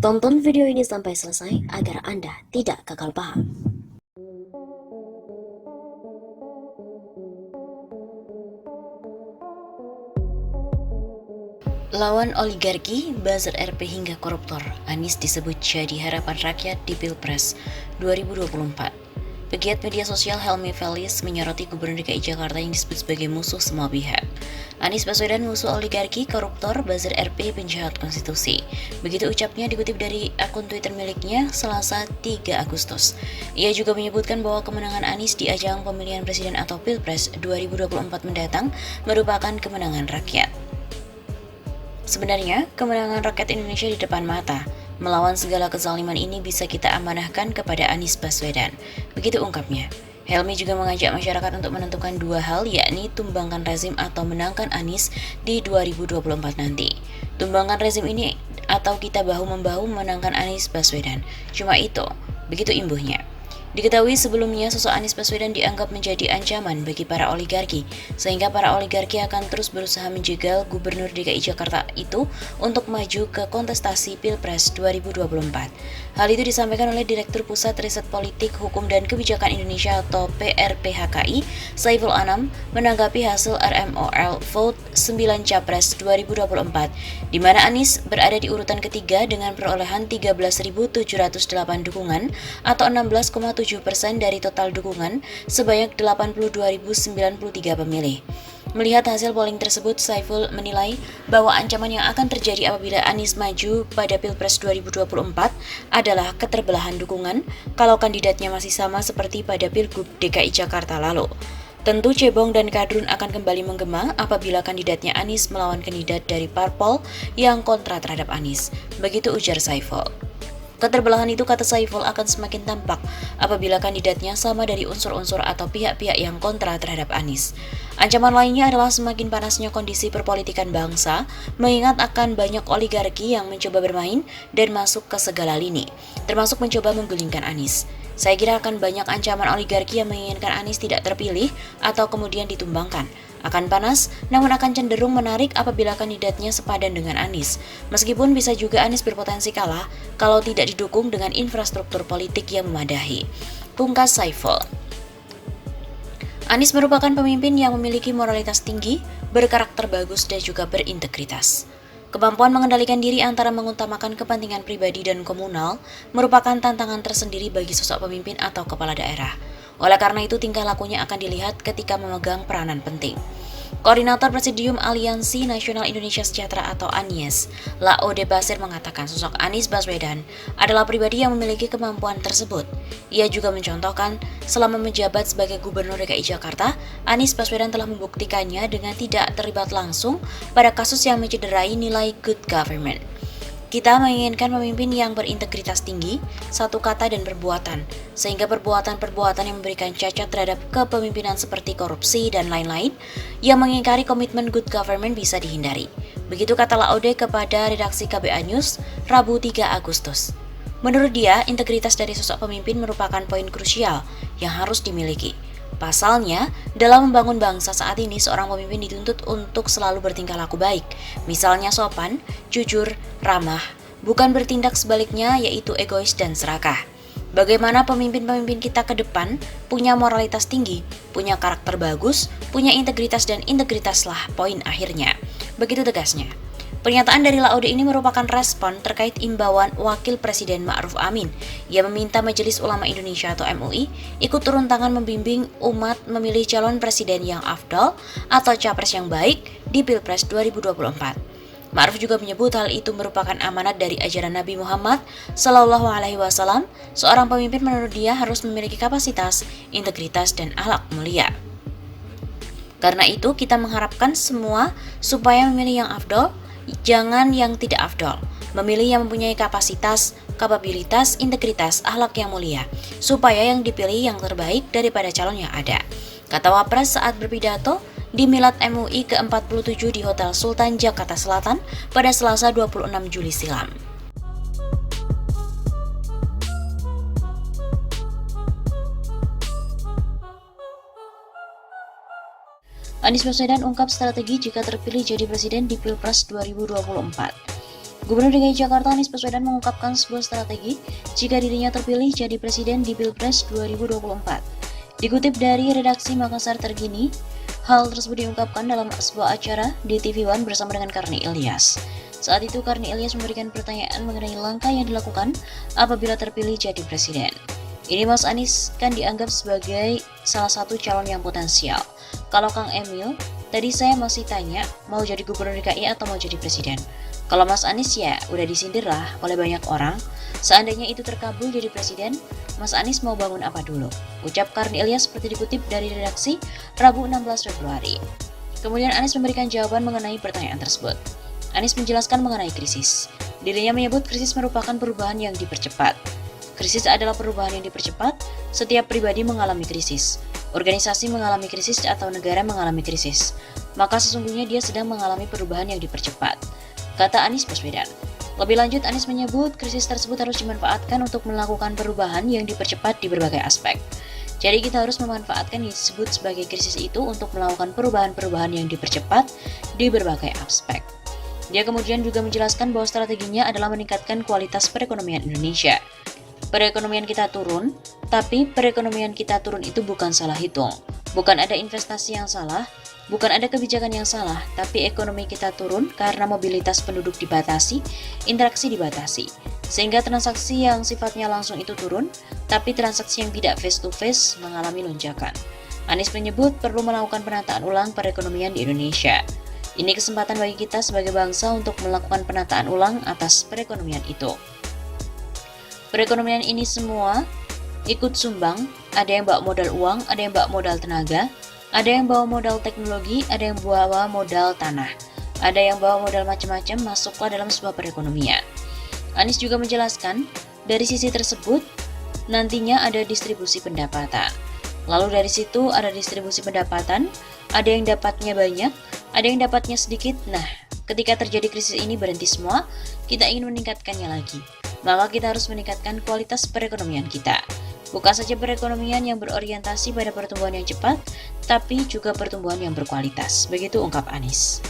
Tonton video ini sampai selesai agar Anda tidak gagal paham. Lawan oligarki, buzzer RP hingga koruptor, Anies disebut jadi harapan rakyat di Pilpres 2024. Pegiat media sosial Helmi Felis menyoroti Gubernur DKI Jakarta yang disebut sebagai musuh semua pihak. Anies Baswedan musuh oligarki, koruptor, buzzer RP, penjahat konstitusi. Begitu ucapnya dikutip dari akun Twitter miliknya Selasa 3 Agustus. Ia juga menyebutkan bahwa kemenangan Anies di ajang pemilihan presiden atau Pilpres 2024 mendatang merupakan kemenangan rakyat. Sebenarnya, kemenangan rakyat Indonesia di depan mata. Melawan segala kezaliman ini bisa kita amanahkan kepada Anies Baswedan. Begitu ungkapnya. Helmi juga mengajak masyarakat untuk menentukan dua hal, yakni tumbangkan rezim atau menangkan Anies di 2024 nanti. Tumbangkan rezim ini atau kita bahu-membahu menangkan Anies Baswedan. Cuma itu, begitu imbuhnya. Diketahui sebelumnya sosok Anies Baswedan dianggap menjadi ancaman bagi para oligarki, sehingga para oligarki akan terus berusaha menjegal Gubernur DKI Jakarta itu untuk maju ke kontestasi Pilpres 2024. Hal itu disampaikan oleh Direktur Pusat Riset Politik, Hukum dan Kebijakan Indonesia atau PRPHKI, Saiful Anam, menanggapi hasil RMOL Vote 9 Capres 2024, di mana Anies berada di urutan ketiga dengan perolehan 13.708 dukungan atau 16,7% dari total dukungan sebanyak 82.093 pemilih. Melihat hasil polling tersebut, Saiful menilai bahwa ancaman yang akan terjadi apabila Anies maju pada Pilpres 2024 adalah keterbelahan dukungan kalau kandidatnya masih sama seperti pada Pilgub DKI Jakarta lalu. Tentu cebong dan kadrun akan kembali menggema apabila kandidatnya Anies melawan kandidat dari parpol yang kontra terhadap Anies. Begitu ujar Saiful. Keterbelahan itu, kata Saiful, akan semakin tampak apabila kandidatnya sama dari unsur-unsur atau pihak-pihak yang kontra terhadap Anies. Ancaman lainnya adalah semakin panasnya kondisi perpolitikan bangsa, mengingat akan banyak oligarki yang mencoba bermain dan masuk ke segala lini, termasuk mencoba menggulingkan Anies. Saya kira akan banyak ancaman oligarki yang menginginkan Anies tidak terpilih atau kemudian ditumbangkan. Akan panas, namun akan cenderung menarik apabila kandidatnya sepadan dengan Anies. Meskipun bisa juga Anies berpotensi kalah kalau tidak didukung dengan infrastruktur politik yang memadai. Pungkas Saiful. Anies merupakan pemimpin yang memiliki moralitas tinggi, berkarakter bagus, dan juga berintegritas. Kemampuan mengendalikan diri antara mengutamakan kepentingan pribadi dan komunal merupakan tantangan tersendiri bagi sosok pemimpin atau kepala daerah. Oleh karena itu, tingkah lakunya akan dilihat ketika memegang peranan penting. Koordinator Presidium Aliansi Nasional Indonesia Sejahtera atau ANIES, Laode Basir mengatakan sosok Anies Baswedan adalah pribadi yang memiliki kemampuan tersebut. Ia juga mencontohkan, selama menjabat sebagai Gubernur DKI Jakarta, Anies Baswedan telah membuktikannya dengan tidak terlibat langsung pada kasus yang mencederai nilai good government. Kita menginginkan pemimpin yang berintegritas tinggi, satu kata dan perbuatan, sehingga perbuatan-perbuatan yang memberikan cacat terhadap kepemimpinan seperti korupsi dan lain-lain yang mengingkari komitmen good government bisa dihindari. Begitu kata Laode kepada redaksi KBA News, Rabu 3 Agustus. Menurut dia, integritas dari sosok pemimpin merupakan poin krusial yang harus dimiliki. Pasalnya, dalam membangun bangsa saat ini, seorang pemimpin dituntut untuk selalu bertingkah laku baik, misalnya sopan, jujur, ramah, bukan bertindak sebaliknya yaitu egois dan serakah. Bagaimana pemimpin-pemimpin kita ke depan punya moralitas tinggi, punya karakter bagus, punya integritas dan integritaslah poin akhirnya. Begitu tegasnya. Pernyataan dari Laode ini merupakan respon terkait imbauan Wakil Presiden Ma'ruf Amin. Ia meminta Majelis Ulama Indonesia atau MUI ikut turun tangan membimbing umat memilih calon presiden yang afdal atau capres yang baik di Pilpres 2024. Ma'ruf juga menyebut hal itu merupakan amanat dari ajaran Nabi Muhammad SAW. Seorang pemimpin menurut dia harus memiliki kapasitas, integritas, dan akhlak mulia. Karena itu kita mengharapkan semua supaya memilih yang afdal, jangan yang tidak afdol. Memilih yang mempunyai kapasitas, kapabilitas, integritas, akhlak yang mulia, supaya yang dipilih yang terbaik daripada calon yang ada. Kata Wapres saat berpidato di Milad MUI ke-47 di Hotel Sultan Jakarta Selatan pada Selasa 26 Juli silam. Anies Baswedan ungkap strategi jika terpilih jadi presiden di Pilpres 2024. Gubernur DKI Jakarta Anies Baswedan mengungkapkan sebuah strategi jika dirinya terpilih jadi presiden di Pilpres 2024. Dikutip dari redaksi Makassar Terkini, hal tersebut diungkapkan dalam sebuah acara di TV One bersama dengan Karni Ilyas. Saat itu Karni Ilyas memberikan pertanyaan mengenai langkah yang dilakukan apabila terpilih jadi presiden. Ini Mas Anies kan dianggap sebagai salah satu calon yang potensial. Kalau Kang Emil, tadi saya masih tanya mau jadi gubernur DKI atau mau jadi presiden. Kalau Mas Anies ya udah disindir lah oleh banyak orang. Seandainya itu terkabul jadi presiden, Mas Anies mau bangun apa dulu? Ucap Karni Ilyas seperti dikutip dari redaksi Rabu 16 Februari. Kemudian Anies memberikan jawaban mengenai pertanyaan tersebut. Anies menjelaskan mengenai krisis. Dirinya menyebut krisis merupakan perubahan yang dipercepat. Krisis adalah perubahan yang dipercepat, setiap pribadi mengalami krisis. Organisasi mengalami krisis atau negara mengalami krisis. Maka sesungguhnya dia sedang mengalami perubahan yang dipercepat, kata Anies Baswedan. Lebih lanjut, Anies menyebut krisis tersebut harus dimanfaatkan untuk melakukan perubahan yang dipercepat di berbagai aspek. Jadi kita harus memanfaatkan yang disebut sebagai krisis itu untuk melakukan perubahan-perubahan yang dipercepat di berbagai aspek. Dia kemudian juga menjelaskan bahwa strateginya adalah meningkatkan kualitas perekonomian Indonesia. Perekonomian kita turun, tapi perekonomian kita turun itu bukan salah hitung. Bukan ada investasi yang salah, bukan ada kebijakan yang salah, tapi ekonomi kita turun karena mobilitas penduduk dibatasi, interaksi dibatasi. Sehingga transaksi yang sifatnya langsung itu turun, tapi transaksi yang tidak face to face mengalami lonjakan. Anies menyebut perlu melakukan penataan ulang perekonomian di Indonesia. Ini kesempatan bagi kita sebagai bangsa untuk melakukan penataan ulang atas perekonomian itu. Perekonomian ini semua ikut sumbang, ada yang bawa modal uang, ada yang bawa modal tenaga, ada yang bawa modal teknologi, ada yang bawa modal tanah, ada yang bawa modal macam-macam masuklah dalam sebuah perekonomian. Anies juga menjelaskan, dari sisi tersebut nantinya ada distribusi pendapatan. Lalu dari situ ada distribusi pendapatan, ada yang dapatnya banyak, ada yang dapatnya sedikit. Nah, ketika terjadi krisis ini berhenti semua, kita ingin meningkatkannya lagi. Maka kita harus meningkatkan kualitas perekonomian kita. Bukan saja perekonomian yang berorientasi pada pertumbuhan yang cepat, tapi juga pertumbuhan yang berkualitas. Begitu ungkap Anies.